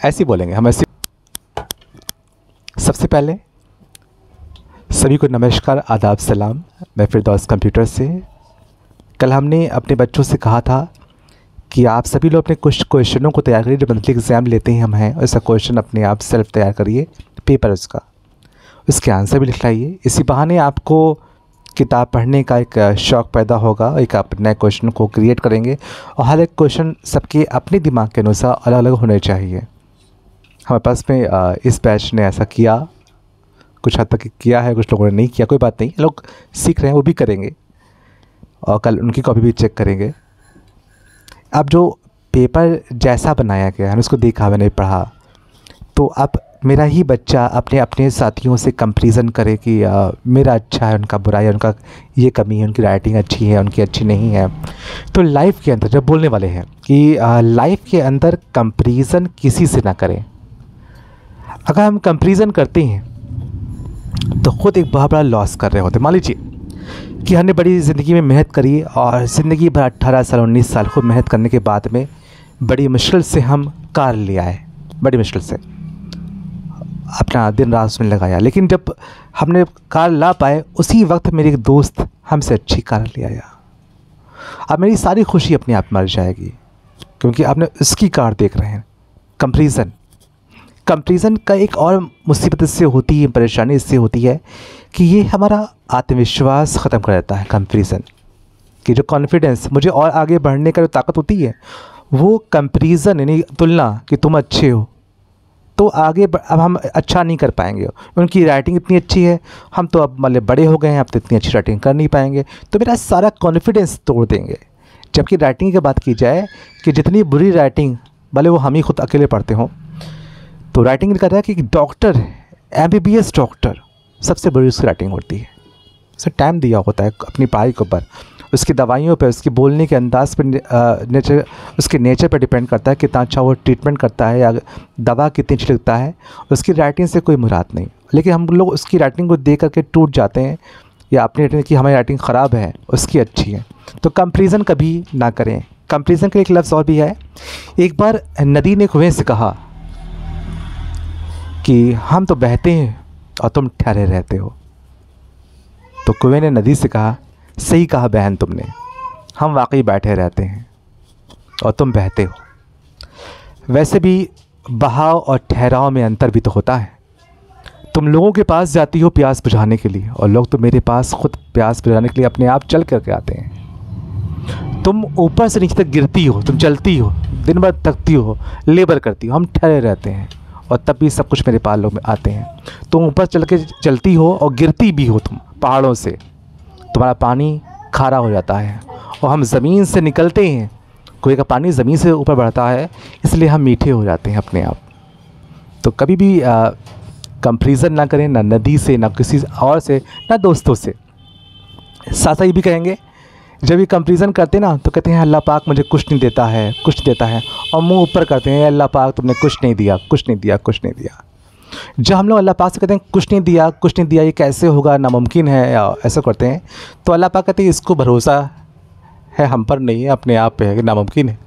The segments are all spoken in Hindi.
ऐसे ही बोलेंगे हम, ऐसे। सबसे पहले सभी को नमस्कार, आदाब, सलाम। मैं फिरदौस कंप्यूटर से। कल हमने अपने बच्चों से कहा था कि आप सभी लोग अपने कुछ क्वेश्चनों को तैयार करिए। जो मंथली एग्ज़ाम लेते हैं हम हैं, ऐसा क्वेश्चन अपने आप सेल्फ तैयार करिए, पेपर उसके आंसर भी लिख लाइए। इसी बहाने आपको किताब पढ़ने का एक शौक़ पैदा होगा, एक आप नए क्वेश्चन को क्रिएट करेंगे और हर एक क्वेश्चन सबके अपने दिमाग के अनुसार अलग अलग होने चाहिए। हमारे पास में इस बैच ने ऐसा किया, कुछ हद तक किया है, कुछ लोगों ने नहीं किया, कोई बात नहीं, लोग सीख रहे हैं, वो भी करेंगे और कल उनकी कॉपी भी चेक करेंगे। अब जो पेपर जैसा बनाया गया है उसको देखा, मैंने पढ़ा, तो अब मेरा ही बच्चा अपने अपने साथियों से कंपैरिजन करे कि मेरा अच्छा है, उनका बुरा है, उनका ये कमी है, उनकी राइटिंग अच्छी है, उनकी अच्छी नहीं है। तो लाइफ के अंदर जब बोलने वाले हैं कि लाइफ के अंदर कंपैरिजन किसी से ना करें। अगर हम कंपैरिजन करते हैं तो ख़ुद एक बहुत बड़ा लॉस कर रहे होते। मान लीजिए कि हमने बड़ी ज़िंदगी में मेहनत करी और ज़िंदगी भर 18 साल 19 साल खूब मेहनत करने के बाद में बड़ी मुश्किल से हम कार ले आए, बड़ी मुश्किल से अपना दिन रात उसमें लगाया, लेकिन जब हमने कार ला पाए उसी वक्त मेरे एक दोस्त हमसे अच्छी कार ले आया। अब मेरी सारी खुशी अपने आप मर जाएगी क्योंकि आपने उसकी कार देख रहे हैं। कंपैरिजन का एक और मुसीबत इससे होती है, परेशानी इससे होती है कि ये हमारा आत्मविश्वास ख़त्म कर देता है। कंपैरिजन कि जो कॉन्फिडेंस, मुझे और आगे बढ़ने का जो ताकत होती है, वो कंपैरिजन यानी तुलना कि तुम अच्छे हो तो आगे अब हम अच्छा नहीं कर पाएंगे। उनकी राइटिंग इतनी अच्छी है, हम तो अब मतलब बड़े हो गए हैं, अब तो इतनी अच्छी राइटिंग कर नहीं पाएंगे, तो मेरा सारा कॉन्फिडेंस तोड़ देंगे। जबकि राइटिंग की बात की जाए कि जितनी बुरी राइटिंग, भले वो हम ही खुद अकेले पढ़ते हों, तो राइटिंग कहता है कि डॉक्टर, MBBS डॉक्टर सबसे बड़ी उसकी राइटिंग होती है। उसे टाइम दिया होता है अपनी पढ़ाई के ऊपर, उसकी दवाइयों पे, उसकी बोलने के अंदाज पर, नेचर, उसके नेचर पर डिपेंड करता है कितना अच्छा वो ट्रीटमेंट करता है या दवा कितनी अच्छी लगता है। उसकी राइटिंग से कोई मुराद नहीं, लेकिन हम लोग उसकी राइटिंग को देख करके टूट जाते हैं या अपनी राइटिंग की हमारी राइटिंग ख़राब है, उसकी अच्छी है। तो कंपैरिजन कभी ना करें। कंपैरिजन का एक लफ्ज़ और भी है। एक बार नदी ने कुएँ से कहा कि हम तो बहते हैं और तुम ठहरे रहते हो। तो कुएँ ने नदी से कहा, सही कहा बहन तुमने, हम वाकई बैठे रहते हैं और तुम बहते हो। वैसे भी बहाव और ठहराव में अंतर भी तो होता है। तुम लोगों के पास जाती हो प्यास बुझाने के लिए और लोग तो मेरे पास खुद प्यास बुझाने के लिए अपने आप चल करके आते हैं। तुम ऊपर से नीचे तक गिरती हो, तुम चलती हो, दिन भर थकती हो, लेबर करती हो, हम ठहरे रहते हैं और तब भी सब कुछ मेरे पास लोग में आते हैं। तुम ऊपर चल के चलती हो और गिरती भी हो तुम पहाड़ों से, तुम्हारा पानी खारा हो जाता है और हम ज़मीन से निकलते हैं। कुएं का पानी ज़मीन से ऊपर बढ़ता है, इसलिए हम मीठे हो जाते हैं अपने आप। तो कभी भी कंपैरिजन ना करें, ना नदी से, ना किसी और से, ना दोस्तों से। साथ ही भी कहेंगे, जब ये कंपैरिजन करते ना तो कहते हैं अल्लाह पाक मुझे कुछ नहीं देता है, कुछ देता है, और मुंह ऊपर करते हैं, अल्लाह पाक तुमने कुछ नहीं दिया, कुछ नहीं दिया, कुछ नहीं दिया। जब हम लोग अल्लाह पाक से कहते हैं कुछ नहीं दिया, कुछ नहीं दिया, ये कैसे होगा, नामुमकिन है, या ऐसा करते हैं, तो अल्लाह पाक कहते हैं इसको भरोसा है हम पर नहीं है, अपने आप पे है कि नामुमकिन है।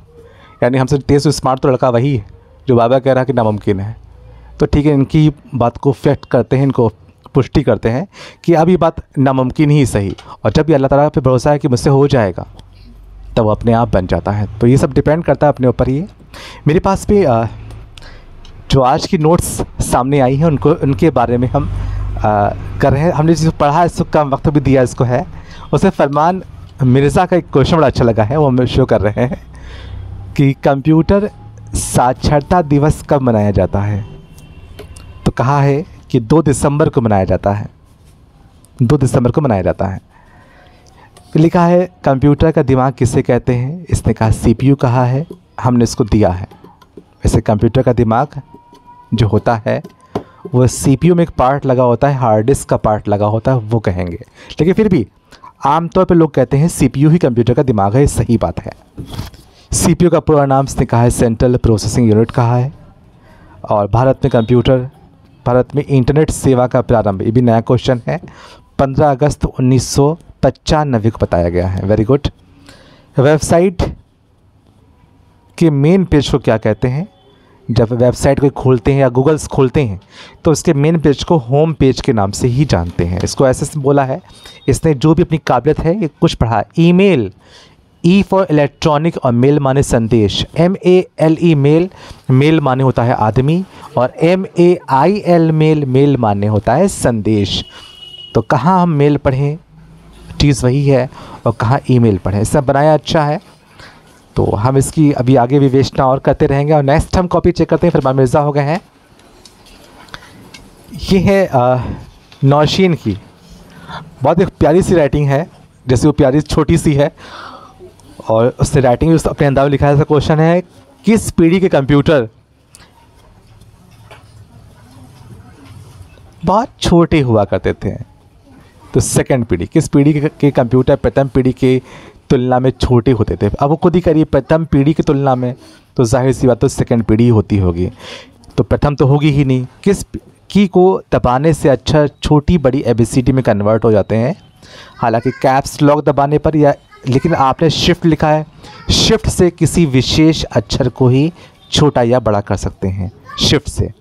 यानी हमसे तेज़ स्मार्ट तो लड़का वही है जो बाबा कह रहा है कि नामुमकिन है। तो ठीक है, इनकी बात को फैक्ट करते हैं, इनको पुष्टि करते हैं कि अब ये बात नामुमकिन ही सही, और जब ये अल्लाह ताला पे भरोसा है कि मुझसे हो जाएगा तब वो अपने आप बन जाता है। तो ये सब डिपेंड करता है अपने ऊपर ही। मेरे पास भी जो आज की नोट्स सामने आई हैं उनके बारे में हम कर रहे हैं। हमने जो पढ़ा इसको कम वक्त भी दिया इसको है। उसे फरमान मिर्ज़ा का एक क्वेश्चन बड़ा अच्छा लगा है, वो हम शो कर रहे हैं कि कंप्यूटर साक्षरता दिवस कब मनाया जाता है। तो कहा है कि 2 दिसंबर को मनाया जाता है, 2 दिसंबर को मनाया जाता है। लिखा है कंप्यूटर का दिमाग किसे कहते हैं, इसने कहा CPU कहा है, हमने इसको दिया है। वैसे कंप्यूटर का दिमाग जो होता है वो CPU में एक पार्ट लगा होता है, हार्ड डिस्क का पार्ट लगा होता है, वो कहेंगे। लेकिन फिर भी आमतौर पर लोग कहते हैं CPU ही कंप्यूटर का दिमाग है। सही बात है। CPU का पूरा नाम इसने कहा है सेंट्रल प्रोसेसिंग यूनिट कहा है। और भारत में इंटरनेट सेवा का प्रारंभ, ये भी नया क्वेश्चन है, 15 अगस्त 1995 को बताया गया है। Very good. वेबसाइट के मेन पेज को क्या कहते हैं, जब वेबसाइट को खोलते हैं या गूगल्स खोलते हैं तो उसके मेन पेज को होम पेज के नाम से ही जानते हैं। इसको ऐसे बोला है, इसने जो भी अपनी काबिलियत है ये कुछ पढ़ा। ईमेल, ई फॉर इलेक्ट्रॉनिक और मेल माने संदेश, MEL मेल, मेल माने होता है आदमी, और MAIL मेल, मेल माने होता है संदेश। तो कहाँ हम मेल पढ़ें, चीज़ वही है, और कहाँ ईमेल पढ़ें। इससे बनाया अच्छा है, तो हम इसकी अभी आगे विवेचना और करते रहेंगे। और नेक्स्ट हम कॉपी चेक करते हैं। फरमान मिर्ज़ा हो गए हैं। ये है नौशीन की, बहुत एक प्यारी सी राइटिंग है, जैसे वो प्यारी छोटी सी है और उससे राइटिंग उस अपने अंदाज में लिखा है। ऐसा क्वेश्चन है, किस पीढ़ी के कंप्यूटर बहुत छोटे हुआ करते थे? तो सेकंड पीढ़ी। किस पीढ़ी के कंप्यूटर प्रथम पीढ़ी के तुलना में छोटे होते थे? अब वो खुद ही करिए, प्रथम पीढ़ी की तुलना में, तो जाहिर सी बात तो सेकंड पीढ़ी होती होगी, तो प्रथम तो होगी ही नहीं। किस की को दबाने से अच्छा छोटी बड़ी ABCD में कन्वर्ट हो जाते हैं। हालांकि कैप्स लॉक दबाने पर या, लेकिन आपने शिफ्ट लिखा है, शिफ्ट से किसी विशेष अक्षर को ही छोटा या बड़ा कर सकते हैं, शिफ्ट से।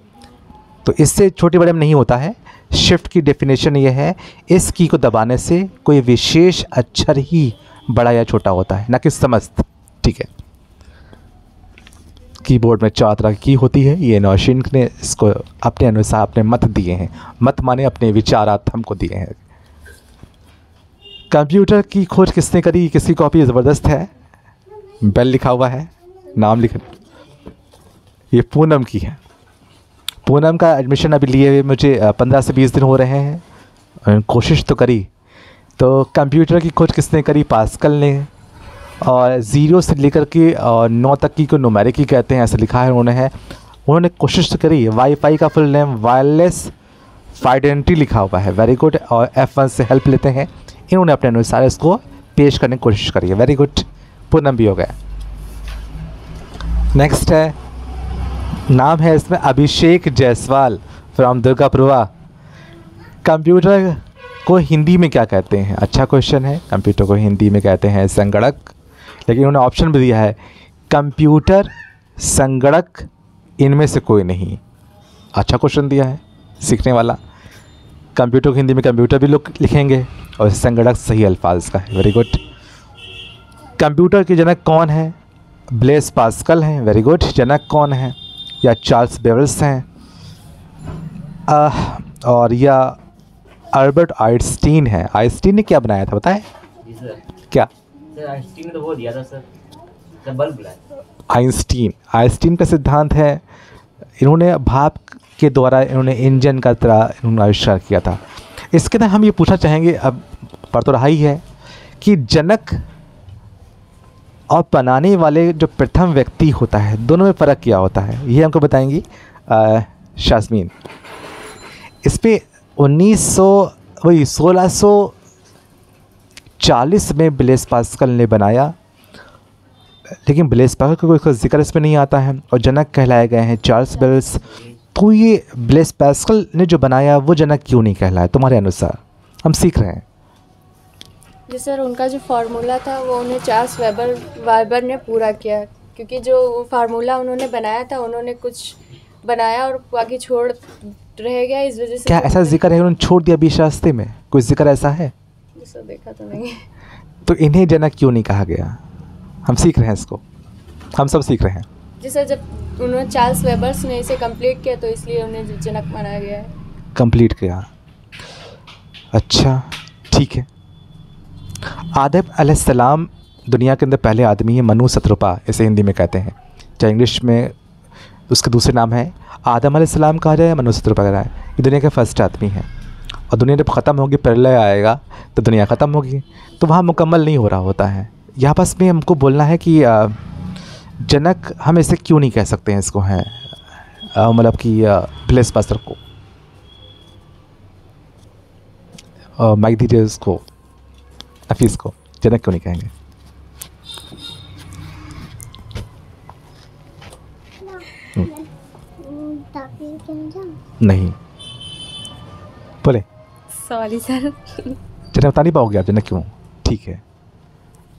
तो इससे छोटे बड़े में नहीं होता है। शिफ्ट की डेफिनेशन ये है, इस की को दबाने से कोई विशेष अक्षर ही बड़ा या छोटा होता है, ना कि समस्त। ठीक है, कीबोर्ड में 4 तरह की होती है। ये नौशीन ने इसको अपने अनुसार अपने मत दिए हैं, मत माने अपने विचारात हमको दिए हैं। कंप्यूटर की खोज किसने करी? किसकी कॉपी ज़बरदस्त है, बेल लिखा हुआ है, नाम लिखा, ये पूनम की है। पूनम का एडमिशन अभी लिए हुए मुझे 15 से 20 दिन हो रहे हैं, कोशिश तो करी। तो कंप्यूटर की खोज किसने करी? पास्कल ने। और 0 से लेकर के और 9 तक की को न्यूमेरिक कहते हैं, ऐसा लिखा है उन्होंने कोशिश तो करी। वाईफाई का फुल नेम वायरलेस फाइडेंटिटी लिखा हुआ है, वेरी गुड। और F1 से हेल्प लेते हैं, इन्होंने अपने अनुसार इसको पेश करने की कोशिश करी है, वेरी गुड। पूनम भी हो गया। नेक्स्ट है, नाम है इसमें अभिषेक जायसवाल फ्रॉम दुर्गापुरवा। कंप्यूटर को हिंदी में क्या कहते हैं? अच्छा क्वेश्चन है। कंप्यूटर को हिंदी में कहते हैं संगणक, लेकिन उन्होंने ऑप्शन भी दिया है, कंप्यूटर, संगणक, इनमें से कोई नहीं। अच्छा क्वेश्चन दिया है, सीखने वाला। कंप्यूटर को हिंदी में कंप्यूटर भी लोग लिखेंगे, और संगणक सही अल्फाज का है, वेरी गुड। कंप्यूटर के जनक कौन है? ब्लेस पास्कल हैं, वेरी गुड। जनक कौन है? या चार्ल्स बेवल्स हैं, और या अल्बर्ट आइंस्टीन है। आइंस्टीन ने क्या बनाया था बताएं? क्या सर? आइंस्टीन ने तो वो दिया था सर, बल्ब बुलाया। आइंस्टीन का सिद्धांत है, इन्होंने भाप के द्वारा इन्होंने इंजन का तरह इन्होंने आविष्कार किया था। इसके अंदर हम ये पूछना चाहेंगे, अब पर तो रहा ही है, कि जनक और बनाने वाले जो प्रथम व्यक्ति होता है, दोनों में फ़र्क क्या होता है, ये हमको बताएंगी शास्मीन। इस पर 1640 में ब्लेस पास्कल ने बनाया, लेकिन ब्लेस पास्कल का कोई जिक्र इसमें नहीं आता है, और जनक कहलाए गए हैं चार्ल्स बेवल्स। तो ये ब्लेस पास्कल ने जो बनाया वो जनक क्यों नहीं कहलाया तुम्हारे अनुसार? हम सीख रहे हैं। जी सर, उनका जो फार्मूला था वो उन्हें चार्ल्स वेबर ने पूरा किया, क्योंकि जो फार्मूला उन्होंने बनाया था, उन्होंने कुछ बनाया और बाकी छोड़ रह गया, इस वजह से। क्या ऐसा जिक्र है उन्होंने छोड़ दिया बीच रास्ते में? कोई जिक्र ऐसा है? जी सर, देखा तो नहीं। तो इन्हें जनक क्यों नहीं कहा गया? हम सीख रहे हैं इसको, हम सब सीख रहे हैं। जी सर, जब उन्होंने चार्ल्स वेबर्स ने इसे कंप्लीट किया तो इसलिए उन्हें जनक माना गया है। कंप्लीट किया, अच्छा ठीक है। आदम अलैहिस्सलाम दुनिया के अंदर पहले आदमी है, मनु सतरूपा इसे हिंदी में कहते हैं, चाहे इंग्लिश में उसके दूसरे नाम है आदम अलैहिस्सलाम कहा जाए, मनु सतरूपा कहा जाए। ये दुनिया के फर्स्ट आदमी हैं, और दुनिया जब ख़त्म होगी, प्रलय आएगा तो दुनिया ख़त्म होगी, तो वहाँ मुकम्मल नहीं हो रहा होता है। यहाँ पास में हमको बोलना है कि जनक हम इसे क्यों नहीं कह सकते हैं, इसको हैं मतलब कि ब्लेस पास्कल को। माइक दीजिए उसको, नफीस को, जनक क्यों नहीं कहेंगे? नहीं बोले, सॉरी सर। जनक बता नहीं पाओगे आप जनक क्यों? ठीक है,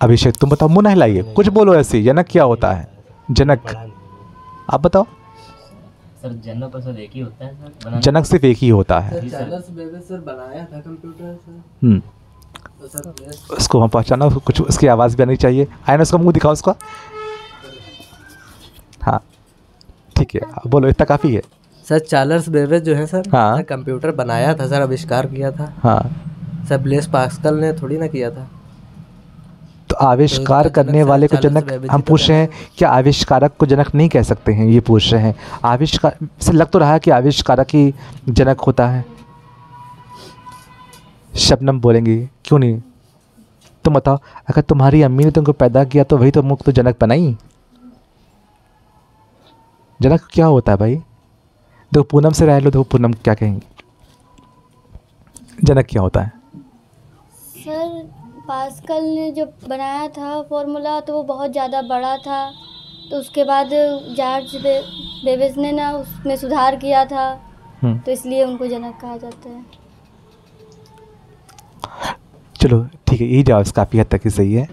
अभिषेक तुम बताओ, मुंह ना हिलाइए, कुछ बोलो ऐसे। जनक क्या होता है? जनक आप बताओ। सर जनक पर सर एक ही होता है सर बनाने जनक सिर्फ एक ही होता है। जी सर। चार्ल्स बेबेज सर बनाया था कंप्यूटर सर। तो सर उसको हम पहचाना, उसको कुछ उसकी आवाज़ भी आनी चाहिए। आए ना, उसका मुंह दिखाओ उसका। हाँ ठीक है, बोलो, इतना काफ़ी है। सर चार्ल्स बेबेज जो है सर, हाँ। सर कंप्यूटर बनाया था सर, आविष्कार किया था हाँ, सर। ब्लेस पास्कल ने थोड़ी ना किया था। तो आविष्कार तो करने जनक वाले को चार्ल्स जनक, बेबेज हम ही तो पूछ रहे हैं क्या आविष्कारक को जनक नहीं कह सकते हैं? ये पूछ रहे हैं। आविष्कार से लग तो रहा है कि आविष्कारक ही जनक होता है। शबनम बोलेंगी क्यों नहीं? तुम बताओ, अगर तुम्हारी अम्मी ने तुमको पैदा किया तो वही तो मुख तो जनक बनाई। जनक क्या होता है भाई? देखो पूनम से रह लो, देखो पूनम क्या कहेंगी। जनक क्या होता है? सर पास्कल ने जो बनाया था फॉर्मूला तो वो बहुत ज़्यादा बड़ा था, तो उसके बाद जॉर्ज बेबेज ने ना उसमें सुधार किया था, तो इसलिए उनको जनक कहा जाता है। चलो ठीक है, यही जवाब काफ़ी हद तक ही सही है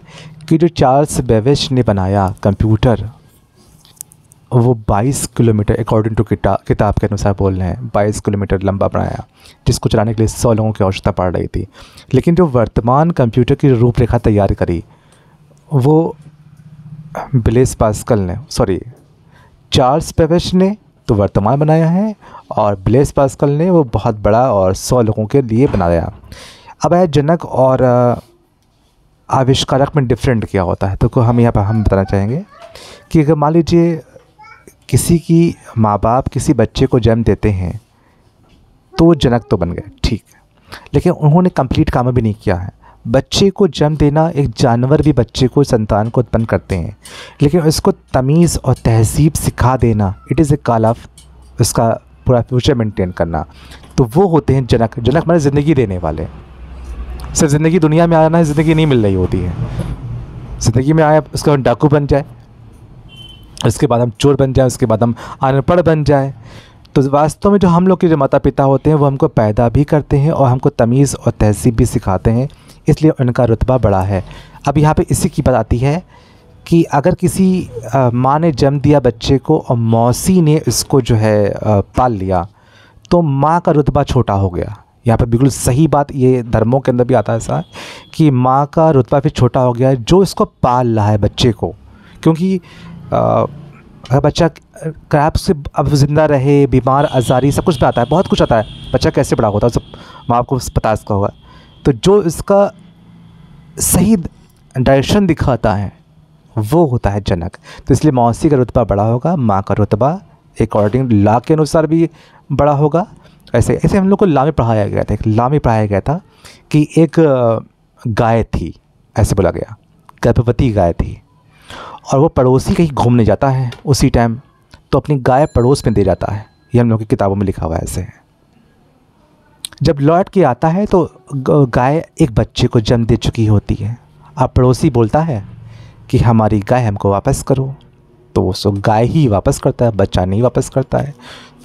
कि जो चार्ल्स बेबेज ने बनाया कंप्यूटर, वो 22 किलोमीटर अकॉर्डिंग टू किताब के अनुसार बोल रहे हैं, 22 किलोमीटर लंबा बनाया, जिसको चलाने के लिए 100 लोगों की आवश्यकता पड़ रही थी। लेकिन जो वर्तमान कंप्यूटर की रूपरेखा तैयार करी वो ब्लेस पास्कल ने, सॉरी चार्ल्स बेबेज ने तो वर्तमान बनाया है, और ब्लेस पास्कल ने वो बहुत बड़ा और 100 लोगों के लिए बनाया। अब है जनक और आविष्कारक में डिफरेंट क्या होता है, तो हम यहाँ पर हम बताना चाहेंगे कि अगर मान लीजिए किसी की माँ बाप किसी बच्चे को जन्म देते हैं तो वो जनक तो बन गए, ठीक है, लेकिन उन्होंने कंप्लीट काम भी नहीं किया है। बच्चे को जन्म देना, एक जानवर भी बच्चे को, संतान को उत्पन्न करते हैं, लेकिन इसको तमीज़ और तहज़ीब सिखा देना, it is a call of उसका पूरा फ्यूचर मेंटेन करना, तो वो होते हैं जनक। जनक माने ज़िंदगी देने वाले। सिर्फ ज़िंदगी दुनिया में आना है, ज़िंदगी नहीं मिल रही होती है। ज़िंदगी में आया उसके बाद डाकू बन जाए, उसके बाद हम चोर बन जाए, उसके बाद हम अनपढ़ बन जाए। तो वास्तव में जो हम लोग के जो माता पिता होते हैं वो हमको पैदा भी करते हैं और हमको तमीज़ और तहज़ीब भी सिखाते हैं, इसलिए उनका रुतबा बड़ा है। अब यहाँ पे इसी की बात आती है कि अगर किसी माँ ने जन्म दिया बच्चे को और मौसी ने इसको जो है पाल लिया, तो माँ का रुतबा छोटा हो गया। यहाँ पर बिल्कुल सही बात, ये धर्मों के अंदर भी आता है ऐसा कि माँ का रुतबा फिर छोटा हो गया है जो इसको पाल रहा है बच्चे को। क्योंकि अगर बच्चा क्रैप से अब ज़िंदा रहे, बीमार आज़ारी सब कुछ पे आता है, बहुत कुछ आता है, बच्चा कैसे बड़ा होता है सब माँ को पता इसका होगा। तो जो इसका सही डायरेक्शन दिखाता है वो होता है जनक। तो इसलिए मौसी का रुतबा बड़ा होगा, माँ का रुतबा अकॉर्डिंग लॉ के अनुसार भी बड़ा होगा। ऐसे ऐसे हम लोग को लॉ में पढ़ाया गया था, एक लॉ में पढ़ाया गया था कि एक गाय थी, ऐसे बोला गया, गर्भवती गाय थी, और वो पड़ोसी कहीं घूमने जाता है उसी टाइम, तो अपनी गाय पड़ोस में दे जाता है। ये हम लोग की किताबों में लिखा हुआ है ऐसे है। जब लौट के आता है तो गाय एक बच्चे को जन्म दे चुकी होती है। अब पड़ोसी बोलता है कि हमारी गाय हमको वापस करो, तो उसको गाय ही वापस करता है, बच्चा नहीं वापस करता है।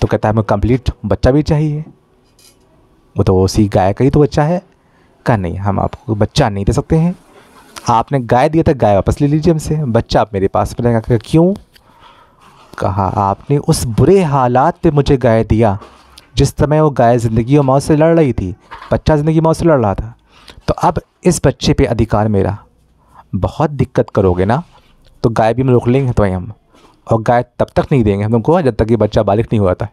तो कहता है हमें कंप्लीट बच्चा भी चाहिए, वो तो उसी गाय का ही तो बच्चा है। कहा नहीं, हम आपको बच्चा नहीं दे सकते हैं, आपने गाय दिया था, गाय वापस ले लीजिए हमसे, बच्चा आप मेरे पास में रहेगा। कहा क्यों? कहा आपने उस बुरे हालात पे मुझे गाय दिया जिस समय वो गाय ज़िंदगी और मौत से लड़ रही थी, बच्चा ज़िंदगी मौत से लड़ रहा था, तो अब इस बच्चे पे अधिकार मेरा। बहुत दिक्कत करोगे ना तो गाय भी हम रोक लेंगे तो हम, और गाय तब तक नहीं देंगे हम तुमको जब तक ये बच्चा बालिग नहीं हुआ था।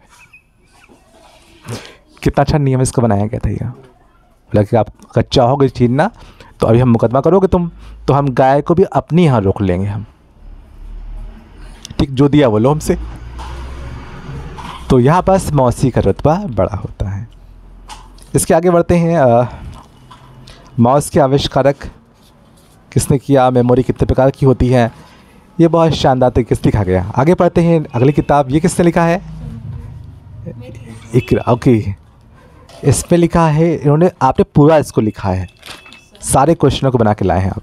कितना अच्छा नियम इसको बनाया गया था। यह बोला कि आप अगर चाहोगे छीनना तो अभी हम मुकदमा करोगे तुम, तो हम गाय को भी अपनी यहाँ रोक लेंगे हम, ठीक, जो दिया वो लो हमसे। तो यहाँ बस मौसी का रुतबा बड़ा होता है। इसके आगे बढ़ते हैं। माउस के आविष्कारक किसने किया, मेमोरी कितने प्रकार की होती है, ये बहुत शानदार तरीके से लिखा गया। आगे पढ़ते हैं अगली किताब। ये किसने लिखा है? इकरा। ओके, इस पे लिखा है इन्होंने, आपने पूरा इसको लिखा है, सारे क्वेश्चनों को बना के लाए हैं आप।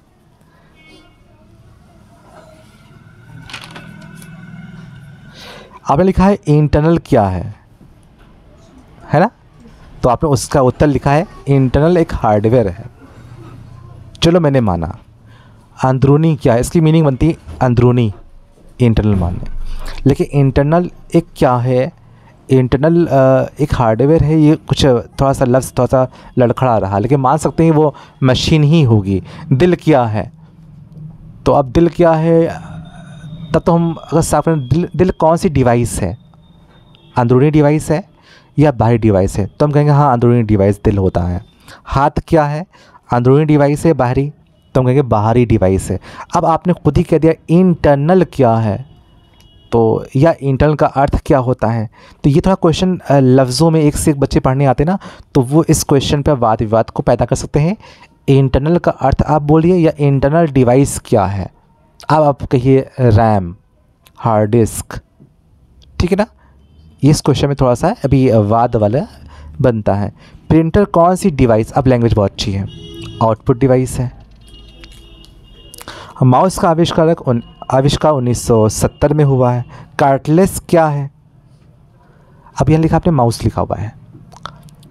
आपने लिखा है इंटरनल क्या है ना? तो आपने उसका उत्तर लिखा है इंटरनल एक हार्डवेयर है। चलो मैंने माना। अंदरूनी क्या है? इसकी मीनिंग बनती है अंदरूनी, इंटरनल मानने। लेकिन इंटरनल एक क्या है इंटरनल एक हार्डवेयर है, ये कुछ थोड़ा सा लफ्ज़ थोड़ा सा लड़खड़ा रहा, लेकिन मान सकते हैं वो मशीन ही होगी। दिल क्या है, तो अब दिल क्या है, तब तो हम अगर साफ दिल कौन सी डिवाइस है, अंदरूनी डिवाइस है या बाहरी डिवाइस है, तो हम कहेंगे हाँ अंदरूनी डिवाइस दिल होता है। हाथ क्या है, अंदरूनी डिवाइस है बाहरी, तो हम कहेंगे बाहरी डिवाइस है। अब आपने खुद ही कह दिया इंटरनल क्या है, तो या इंटरनल का अर्थ क्या होता है, तो ये थोड़ा क्वेश्चन लफ्ज़ों में एक से एक बच्चे पढ़ने आते ना, तो वो इस क्वेश्चन पर वाद विवाद को पैदा कर सकते हैं। इंटरनल का अर्थ आप बोलिए या इंटरनल डिवाइस क्या है। अब आप कहिए रैम, हार्ड डिस्क, ठीक है ना। इस क्वेश्चन में थोड़ा सा अभी वाद वाला बनता है। प्रिंटर कौन सी डिवाइस, अब लैंग्वेज बहुत अच्छी है, आउटपुट डिवाइस है। माउस का आविष्कार 1970 में हुआ है। कार्डलेस क्या है, अब यहाँ लिखा आपने माउस लिखा हुआ है,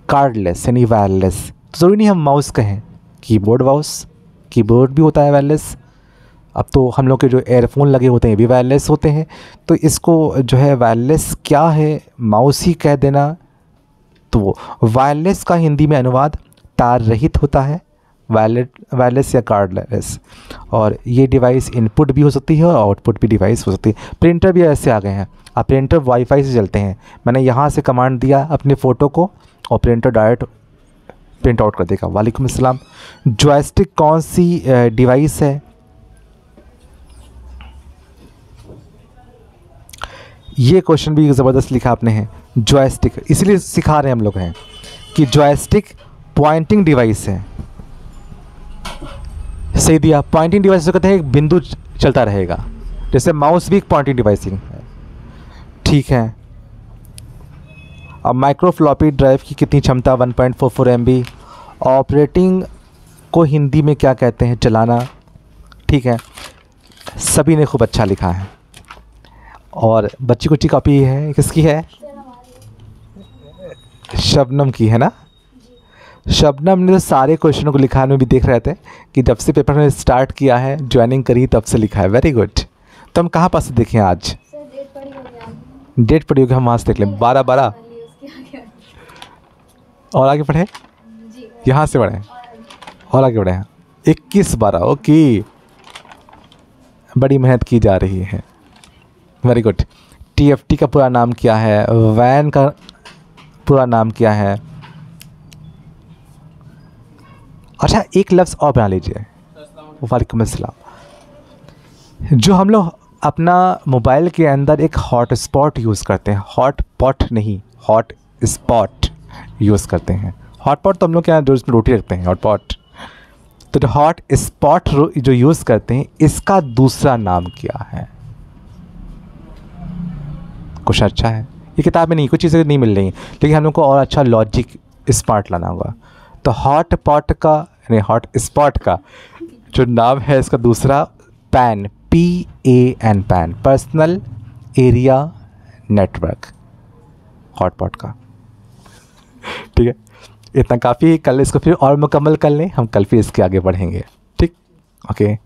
कार्डलेस यानी वायरलेस, तो ज़रूरी नहीं हम माउस कहें, कीबोर्ड माउस, कीबोर्ड भी होता है वायरलेस। अब तो हम लोग के जो एयरफोन लगे होते हैं ये भी वायरलेस होते हैं, तो इसको जो है वायरलेस क्या है, माउस ही कह देना। तो वायरलेस का हिंदी में अनुवाद तार रहित होता है, वायरलेस या कार्डलेस। और ये डिवाइस इनपुट भी हो सकती है और आउटपुट भी डिवाइस हो सकती है। प्रिंटर भी ऐसे आ गए हैं, अब प्रिंटर वाईफाई से चलते हैं। मैंने यहाँ से कमांड दिया अपने फ़ोटो को और प्रिंटर डायरेक्ट प्रिंट आउट कर देगा। वालेकुम अस्सलाम। जॉयस्टिक कौन सी डिवाइस है, ये क्वेश्चन भी ज़बरदस्त लिखा आपने है। जॉयस्टिक इसलिए सिखा रहे हैं हम लोग हैं कि जॉयस्टिक पॉइंटिंग डिवाइस है, सही दिया। पॉइंटिंग डिवाइस कहते हैं एक बिंदु चलता रहेगा, जैसे माउस भी एक पॉइंटिंग डिवाइस है, ठीक है। अब माइक्रो फ्लॉपी ड्राइव की कितनी क्षमता, 1.44 MB। ऑपरेटिंग को हिंदी में क्या कहते हैं, चलाना, ठीक है। सभी ने खूब अच्छा लिखा है। और बच्ची कुच्ची कॉपी है, किसकी है, शबनम की है ना। शबनम ने तो सारे क्वेश्चनों को लिखा में भी देख रहे थे कि जब से पेपर में स्टार्ट किया है, ज्वाइनिंग करी, तब से लिखा है। Very good. तो हम कहाँ पास से देखें आज, डेट पड़ी होगी, हम वहाँ से देख लें। 12 और आगे पढ़े, यहाँ से पढ़े और आगे बढ़े। 21-12 ओके, बड़ी मेहनत की जा रही है। Very good. TFT का पूरा नाम क्या है, वैन का पूरा नाम क्या है। अच्छा एक लफ्ज़ और बना लीजिए, वालेकुम अस्सलाम। जो हम लोग अपना मोबाइल के अंदर एक हॉटस्पॉट यूज़ करते हैं, हॉट पॉट नहीं, हॉट स्पॉट यूज़ करते हैं। हॉट पॉट तो हम लोग क्या जो इसमें रोटी रखते हैं, हॉट पॉट। तो जो हॉट स्पॉट जो यूज़ करते हैं, इसका दूसरा नाम क्या है। कुछ अच्छा है, ये किताब में नहीं, कुछ चीज़ें नहीं मिल रही, लेकिन हम लोग को और अच्छा लॉजिक स्मार्ट लाना होगा। तो हॉट पॉट का यानी हॉट स्पॉट का जो नाम है, इसका दूसरा pan, PAN, pan, personal area network, hot pot का, ठीक है। इतना काफ़ी, कल इसको फिर और मुकम्मल कर लें हम, कल फिर इसके आगे बढ़ेंगे, ठीक, ओके।